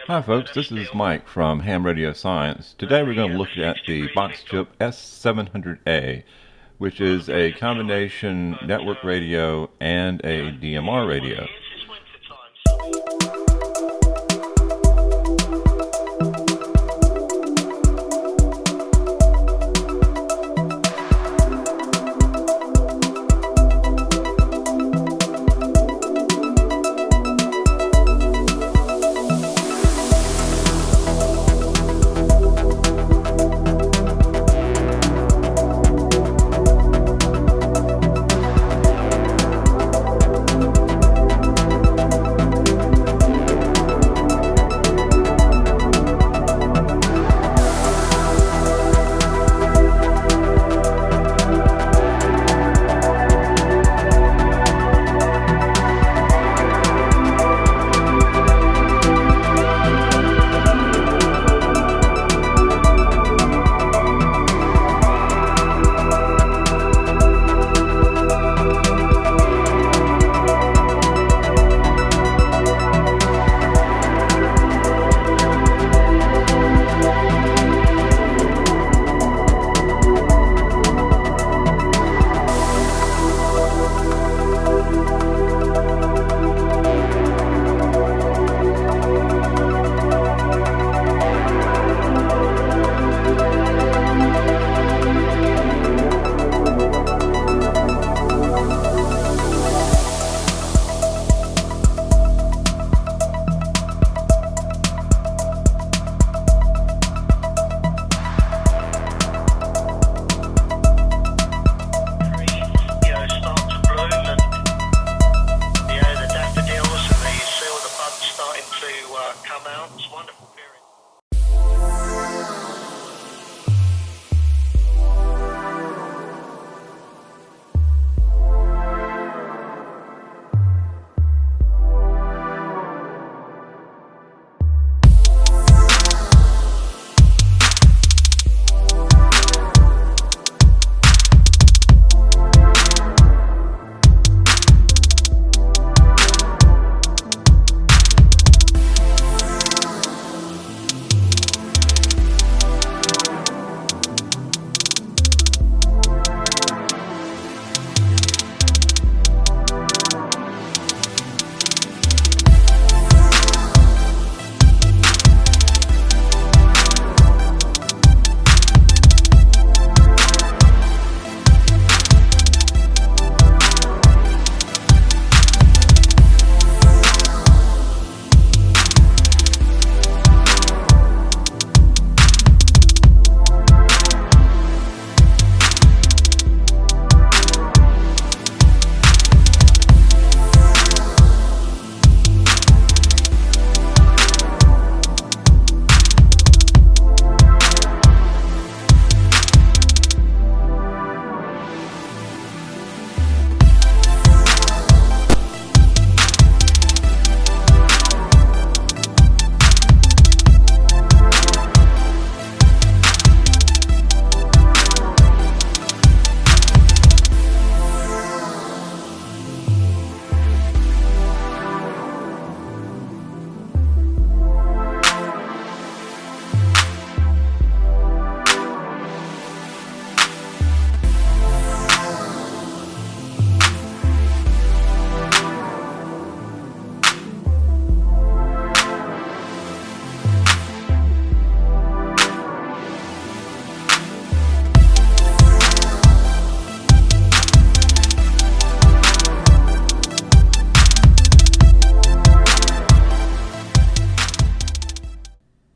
Hi, folks. This is Mike from Ham Radio Science. Today we're going to look at the Boxchip S700A, which is a combination network radio and a DMR radio.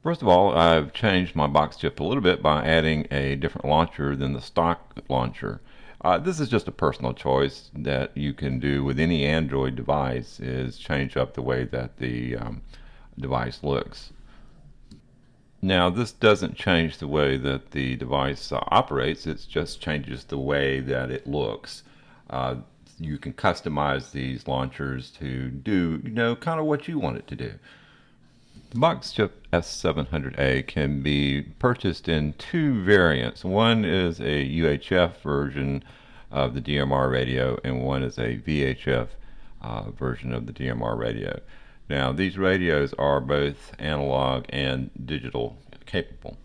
First of all, I've changed my box chip a little bit by adding a different launcher than the stock launcher. This is just a personal choice that you can do with any Android device, is change up the way that the device looks. Now, this doesn't change the way that the device operates, it just changes the way that it looks. You can customize these launchers to do, kind of what you want it to do. The Boxchip S700A can be purchased in two variants. One is a UHF version of the DMR radio, and one is a VHF version of the DMR radio. Now, these radios are both analog and digital capable.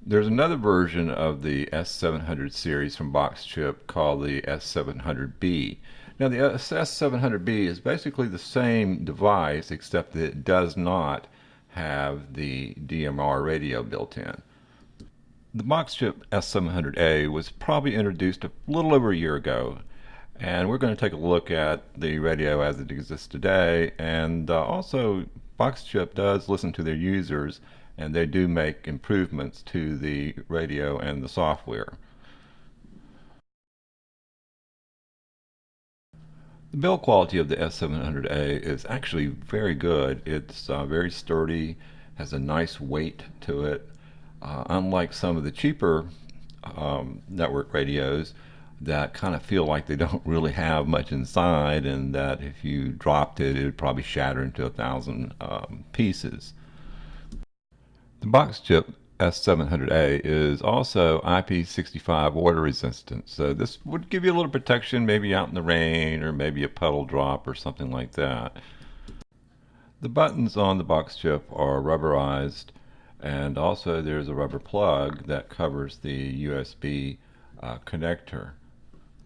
There's another version of the S700 series from Boxchip called the S700B. Now, the S700B is basically the same device, except that it does not have the DMR radio built in. The Boxchip S700A was probably introduced a little over a year ago, and we're going to take a look at the radio as it exists today. And also, Boxchip does listen to their users, and they do make improvements to the radio and the software. The build quality of the S700A is actually very good. It's very sturdy, has a nice weight to it. Unlike some of the cheaper network radios that kind of feel like they don't really have much inside, and that if you dropped it, it would probably shatter into 1,000 pieces. The Boxchip S700A is also IP65 water resistant, so this would give you a little protection maybe out in the rain or maybe a puddle drop or something like that. The buttons on the Boxchip are rubberized, and also there's a rubber plug that covers the USB connector.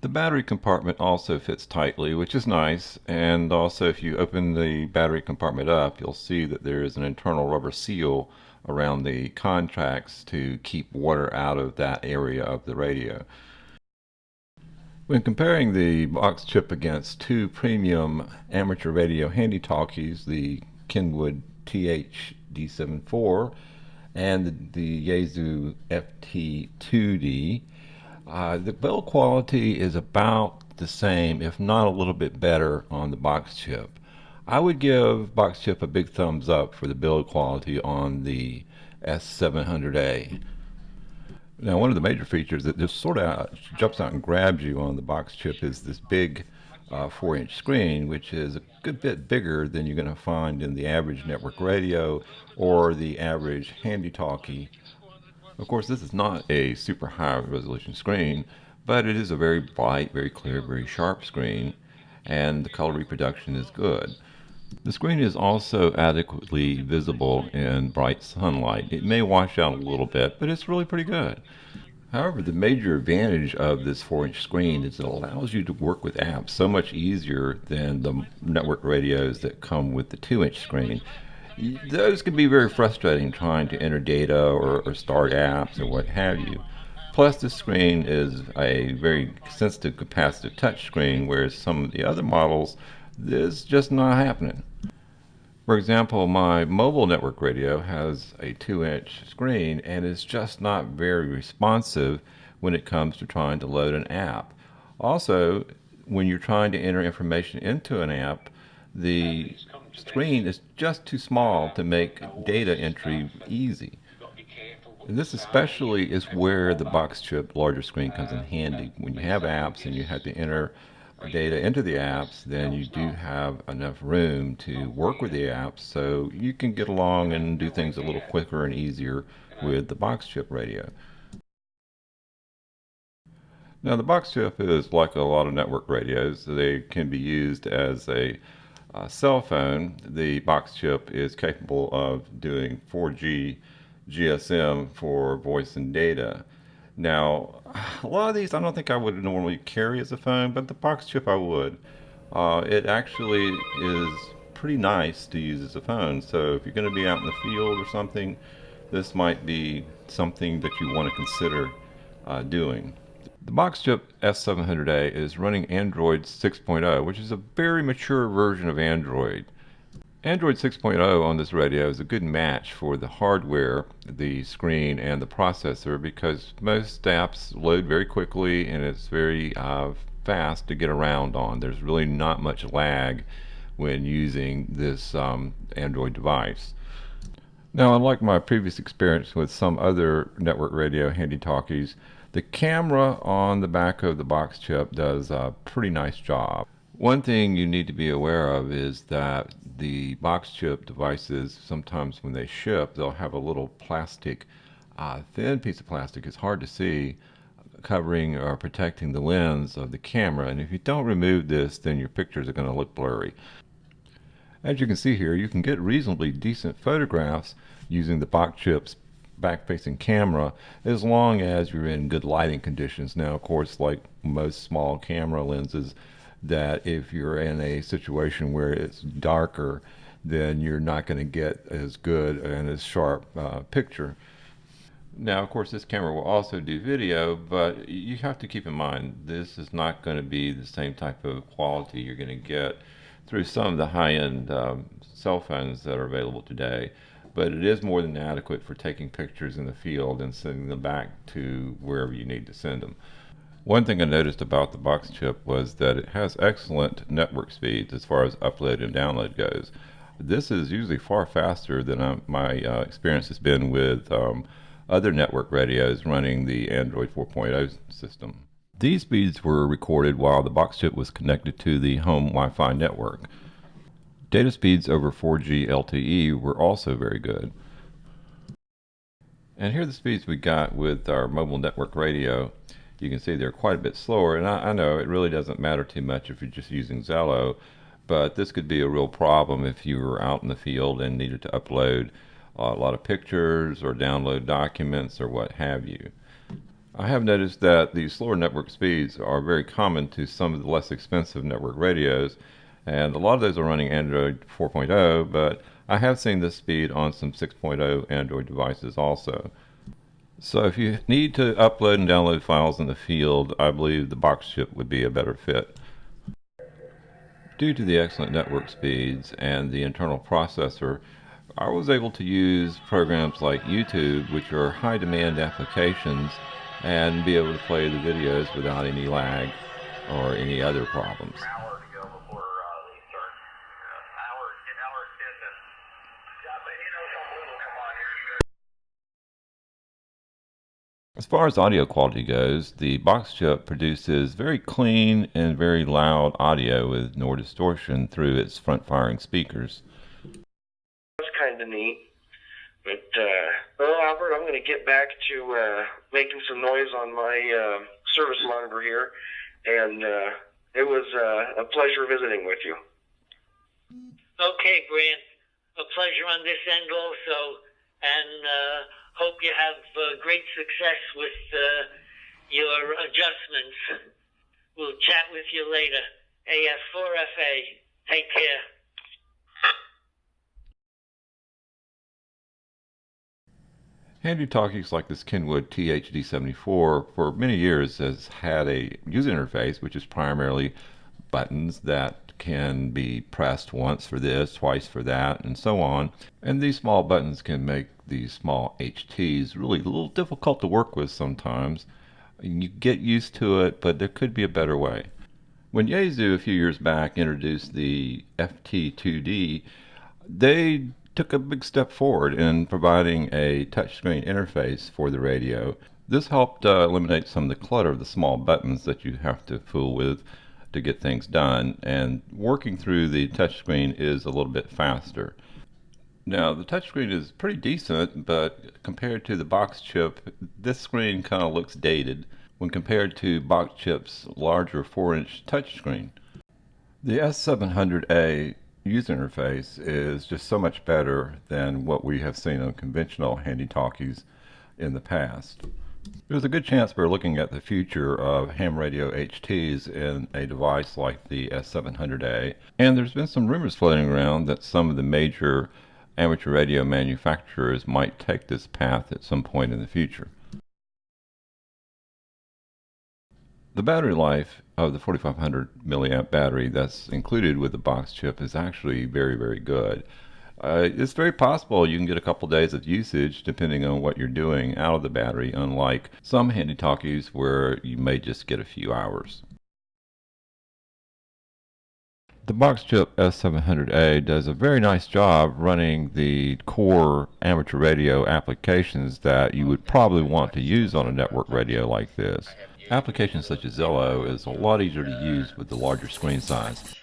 The battery compartment also fits tightly, which is nice, and also if you open the battery compartment up, you'll see that there is an internal rubber seal around the contacts to keep water out of that area of the radio. When comparing the Boxchip against two premium amateur radio handy-talkies, the Kenwood TH-D74 and the Yaesu FT2D, the build quality is about the same, if not a little bit better, on the Boxchip. I would give Boxchip a big thumbs up for the build quality on the S700A. Now, one of the major features that just sort of jumps out and grabs you on the Boxchip is this big 4-inch screen, which is a good bit bigger than you're going to find in the average network radio or the average handy-talkie. Of course, this is not a super high resolution screen, but it is a very bright, very clear, very sharp screen, and the color reproduction is good. The screen is also adequately visible in bright sunlight. It may wash out a little bit, but it's really pretty good. However, the major advantage of this 4-inch screen is it allows you to work with apps so much easier than the network radios that come with the 2-inch screen. Those can be very frustrating trying to enter data or start apps or what have you. Plus, this screen is a very sensitive capacitive touch screen, whereas some of the other models, this is just not happening. For example, my mobile network radio has a 2-inch screen and is just not very responsive when it comes to trying to load an app. Also, when you're trying to enter information into an app, the screen is just too small to make data entry easy. And this especially is where the Boxchip larger screen comes in handy. When you have apps and you have to enter data into the apps, then you do have enough room to work with the apps, so you can get along and do things a little quicker and easier with the Boxchip radio. Now, the Boxchip is like a lot of network radios. They can be used as a cell phone. The Boxchip is capable of doing 4G GSM for voice and data. Now, a lot of these I don't think I would normally carry as a phone, but the Boxchip I would. It actually is pretty nice to use as a phone, so if you're going to be out in the field or something, this might be something that you want to consider doing. The Boxchip S700A is running Android 6.0, which is a very mature version of Android. Android 6.0 on this radio is a good match for the hardware, the screen, and the processor, because most apps load very quickly and it's very fast to get around on. There's really not much lag when using this Android device. Now, unlike my previous experience with some other network radio handy-talkies, the camera on the back of the Boxchip does a pretty nice job. One thing you need to be aware of is that the Boxchip devices, sometimes when they ship, they'll have a little plastic, thin piece of plastic, it's hard to see, covering or protecting the lens of the camera. And if you don't remove this, then your pictures are going to look blurry. As you can see here, you can get reasonably decent photographs using the Boxchip's back-facing camera as long as you're in good lighting conditions. Now, of course, like most small camera lenses, that if you're in a situation where it's darker, then you're not going to get as good and as sharp picture. Now, of course, this camera will also do video, but you have to keep in mind this is not going to be the same type of quality you're going to get through some of the high-end cell phones that are available today. But it is more than adequate for taking pictures in the field and sending them back to wherever you need to send them. One thing I noticed about the Boxchip was that it has excellent network speeds as far as upload and download goes. This is usually far faster than my experience has been with other network radios running the Android 4.0 system. These speeds were recorded while the Boxchip was connected to the home Wi-Fi network. Data speeds over 4G LTE were also very good. And here are the speeds we got with our mobile network radio. You can see they're quite a bit slower, and I know it really doesn't matter too much if you're just using Zello, but this could be a real problem if you were out in the field and needed to upload a lot of pictures or download documents or what have you. I have noticed that the slower network speeds are very common to some of the less expensive network radios, and a lot of those are running Android 4.0, but I have seen this speed on some 6.0 Android devices also. So if you need to upload and download files in the field, I believe the Boxchip would be a better fit. Due to the excellent network speeds and the internal processor, I was able to use programs like YouTube, which are high demand applications, and be able to play the videos without any lag or any other problems. As far as audio quality goes, the Boxchip produces very clean and very loud audio with no distortion through its front-firing speakers. That's kind of neat. But, well, Albert, I'm going to get back to making some noise on my service monitor here, and it was a pleasure visiting with you. Okay, Grant. A pleasure on this end also, and hope you have great success with your adjustments. We'll chat with you later. AF4FA. Take care. Handy talkies like this Kenwood THD74 for many years has had a user interface which is primarily buttons that can be pressed once for this, twice for that, and so on. And these small buttons can make these small HTs really a little difficult to work with sometimes. You get used to it, but there could be a better way. When Yaesu a few years back introduced the FT2D, they took a big step forward in providing a touchscreen interface for the radio. This helped eliminate some of the clutter of the small buttons that you have to fool with to get things done, and working through the touchscreen is a little bit faster. Now, the touchscreen is pretty decent, but compared to the Boxchip, this screen kind of looks dated when compared to Boxchip's larger 4-inch touchscreen. The S700A user interface is just so much better than what we have seen on conventional handy-talkies in the past. There's a good chance we're looking at the future of ham radio HTs in a device like the S700A, and there's been some rumors floating around that some of the major amateur radio manufacturers might take this path at some point in the future. The battery life of the 4500 milliamp battery that's included with the Boxchip is actually very, very good. It's very possible you can get a couple days of usage depending on what you're doing out of the battery, unlike some handy-talkies where you may just get a few hours. The Boxchip S700A does a very nice job running the core amateur radio applications that you would probably want to use on a network radio like this. Applications such as Zello is a lot easier to use with the larger screen size.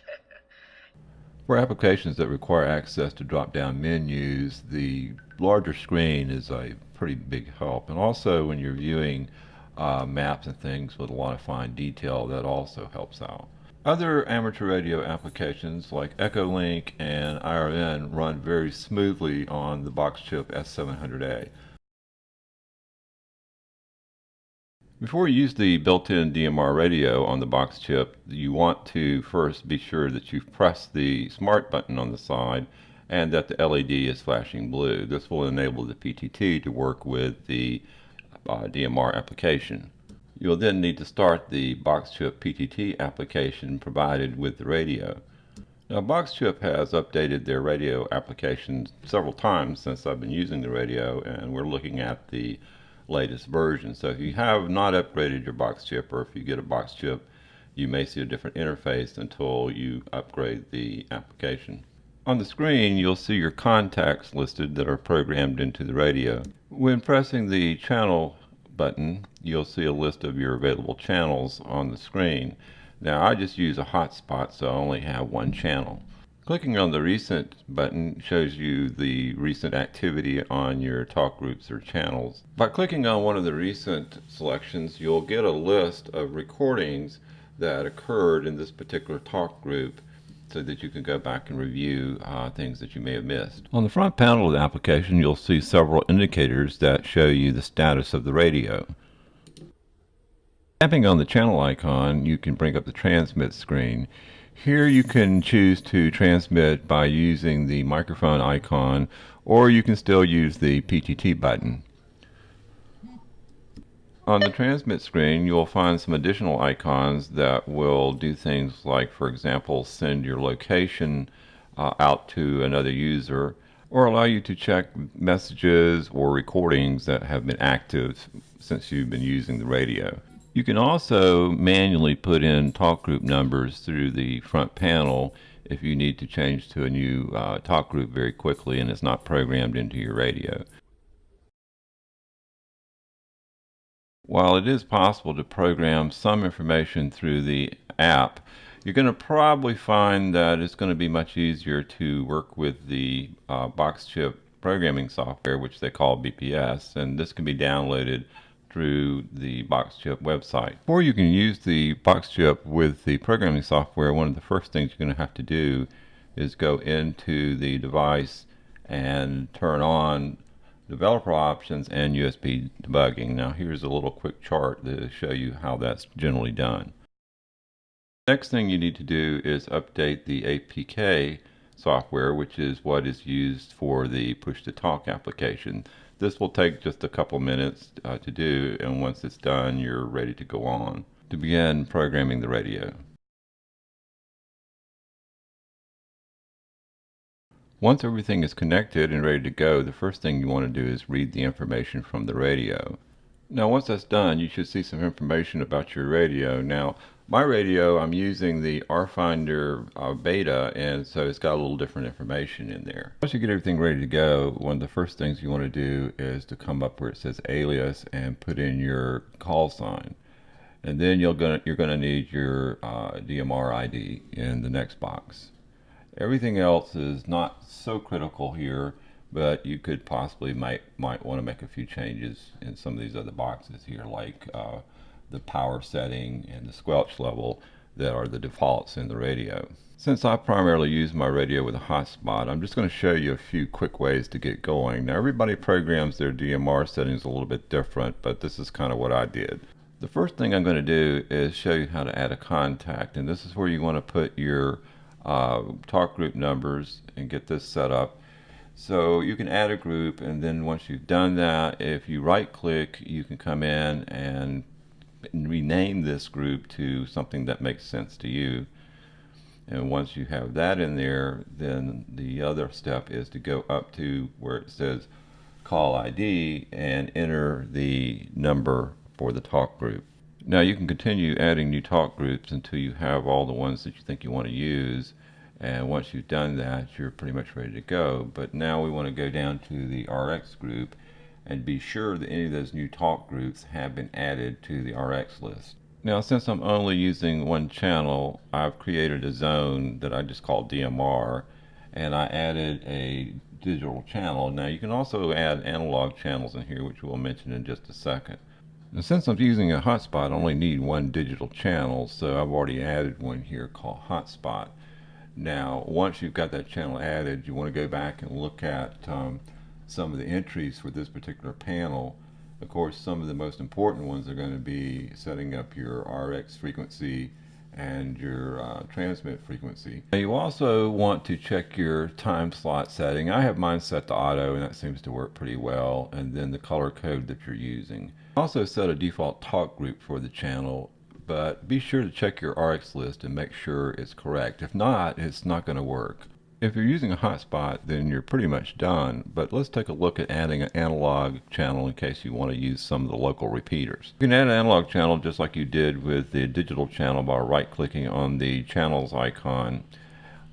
For applications that require access to drop-down menus, the larger screen is a pretty big help. And also when you're viewing maps and things with a lot of fine detail, that also helps out. Other amateur radio applications like Echolink and IRN run very smoothly on the Boxchip S700A. Before you use the built-in DMR radio on the box chip, you want to first be sure that you've pressed the smart button on the side and that the LED is flashing blue. This will enable the PTT to work with the DMR application. You'll then need to start the Boxchip PTT application provided with the radio. Now, Boxchip has updated their radio application several times since I've been using the radio, and we're looking at the latest version. So if you have not upgraded your Boxchip, or if you get a Boxchip, you may see a different interface until you upgrade the application. On the screen, you'll see your contacts listed that are programmed into the radio. When pressing the channel button, you'll see a list of your available channels on the screen. Now, I just use a hotspot, so I only have one channel. Clicking on the Recent button shows you the recent activity on your talk groups or channels. By clicking on one of the recent selections, you'll get a list of recordings that occurred in this particular talk group so that you can go back and review things that you may have missed. On the front panel of the application, you'll see several indicators that show you the status of the radio. Tapping on the channel icon, you can bring up the transmit screen. Here you can choose to transmit by using the microphone icon, or you can still use the PTT button. On the transmit screen, you'll find some additional icons that will do things like, for example, send your location out to another user, or allow you to check messages or recordings that have been active since you've been using the radio. You can also manually put in talk group numbers through the front panel if you need to change to a new talk group very quickly and it's not programmed into your radio. While it is possible to program some information through the app, you're going to probably find that it's going to be much easier to work with the Boxchip programming software, which they call BPS, and this can be downloaded through the Boxchip website. Before you can use the Boxchip with the programming software, one of the first things you're going to have to do is go into the device and turn on developer options and USB debugging. Now here's a little quick chart to show you how that's generally done. Next thing you need to do is update the APK software, which is what is used for the push-to-talk application. This will take just a couple minutes to do, and once it's done, you're ready to go on to begin programming the radio. Once everything is connected and ready to go, the first thing you want to do is read the information from the radio. Now, once that's done, you should see some information about your radio. Now, my radio, I'm using the RFinder beta, and so it's got a little different information in there. Once you get everything ready to go, one of the first things you want to do is to come up where it says alias and put in your call sign. And then you're going to need your DMR ID in the next box. Everything else is not so critical here, but you could possibly might want to make a few changes in some of these other boxes here, like the power setting and the squelch level that are the defaults in the radio. Since I primarily use my radio with a hotspot, I'm just going to show you a few quick ways to get going. Now, everybody programs their DMR settings a little bit different, but this is kind of what I did. The first thing I'm going to do is show you how to add a contact, and this is where you want to put your talk group numbers and get this set up. So you can add a group, and then once you've done that, if you right click, you can come in and rename this group to something that makes sense to you. And once you have that in there, then the other step is to go up to where it says call ID and enter the number for the talk group. Now you can continue adding new talk groups until you have all the ones that you think you want to use, and once you've done that, you're pretty much ready to go. But now we want to go down to the RX group and be sure that any of those new talk groups have been added to the RX list. Now, since I'm only using one channel, I've created a zone that I just call DMR, and I added a digital channel. Now you can also add analog channels in here, which we'll mention in just a second. And since I'm using a hotspot, I only need one digital channel, so I've already added one here called hotspot. Now, once you've got that channel added, you want to go back and look at some of the entries for this particular panel. Of course, some of the most important ones are going to be setting up your RX frequency and your transmit frequency. Now, you also want to check your time slot setting. I have mine set to auto, and that seems to work pretty well, and then the color code that you're using. Also set a default talk group for the channel, but be sure to check your RX list and make sure it's correct. If not, it's not going to work. If you're using a hotspot, then you're pretty much done, but let's take a look at adding an analog channel in case you want to use some of the local repeaters. You can add an analog channel just like you did with the digital channel by right-clicking on the channels icon.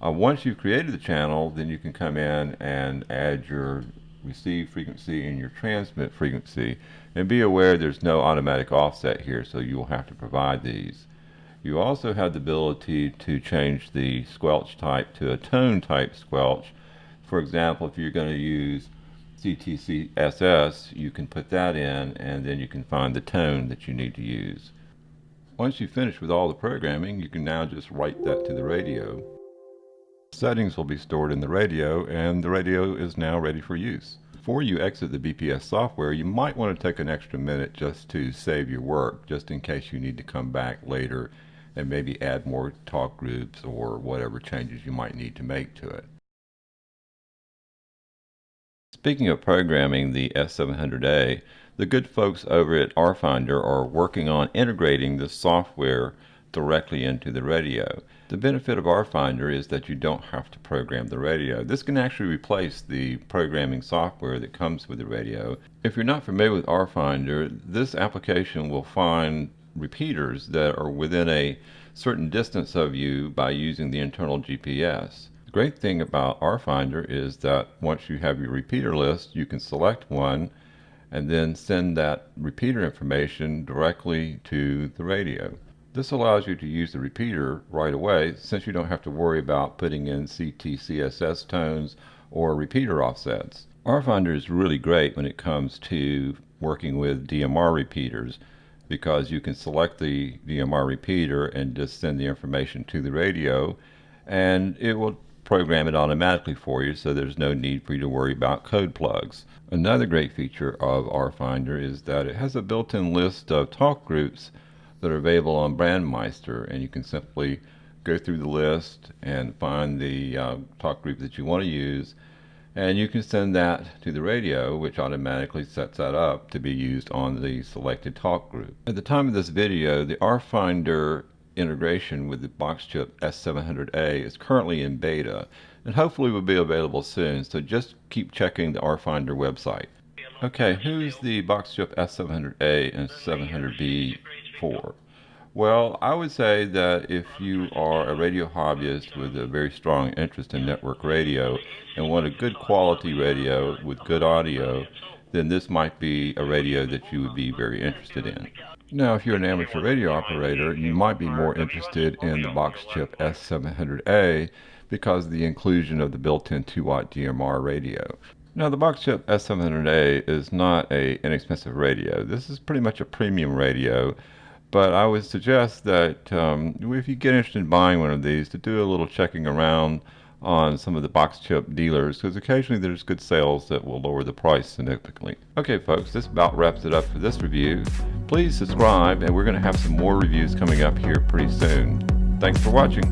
Once you've created the channel, then you can come in and add your receive frequency and your transmit frequency. And be aware there's no automatic offset here, so you will have to provide these. You also have the ability to change the squelch type to a tone type squelch. For example, if you're going to use CTCSS, you can put that in and then you can find the tone that you need to use. Once you've finished with all the programming, you can now just write that to the radio. Settings will be stored in the radio, and the radio is now ready for use. Before you exit the BPS software, you might want to take an extra minute just to save your work, just in case you need to come back later and maybe add more talk groups or whatever changes you might need to make to it. Speaking of programming the S700A, the good folks over at RFinder are working on integrating the software directly into the radio. The benefit of RFinder is that you don't have to program the radio. This can actually replace the programming software that comes with the radio. If you're not familiar with RFinder, this application will find repeaters that are within a certain distance of you by using the internal GPS. The great thing about RFinder is that once you have your repeater list, you can select one and then send that repeater information directly to the radio. This allows you to use the repeater right away, since you don't have to worry about putting in CTCSS tones or repeater offsets. RFinder is really great when it comes to working with DMR repeaters, because you can select the DMR repeater and just send the information to the radio, and it will program it automatically for you, so there's no need for you to worry about code plugs. Another great feature of RFinder is that it has a built-in list of talk groups that are available on Brandmeister, and you can simply go through the list and find the talk group that you want to use, and you can send that to the radio, which automatically sets that up to be used on the selected talk group. At the time of this video, the RFinder integration with the Boxchip S700A is currently in beta, and hopefully will be available soon, so just keep checking the RFinder website. Okay, who's the Boxchip S700A and 700B for? Well, I would say that if you are a radio hobbyist with a very strong interest in network radio and want a good quality radio with good audio, then this might be a radio that you would be very interested in. Now, if you're an amateur radio operator, you might be more interested in the Boxchip S700A because of the inclusion of the built-in 2-watt DMR radio. Now, the Boxchip S700A is not an inexpensive radio. This is pretty much a premium radio, but I would suggest that if you get interested in buying one of these, to do a little checking around on some of the Boxchip dealers, because occasionally there's good sales that will lower the price significantly. Okay folks, this about wraps it up for this review. Please subscribe, and we're going to have some more reviews coming up here pretty soon. Thanks for watching.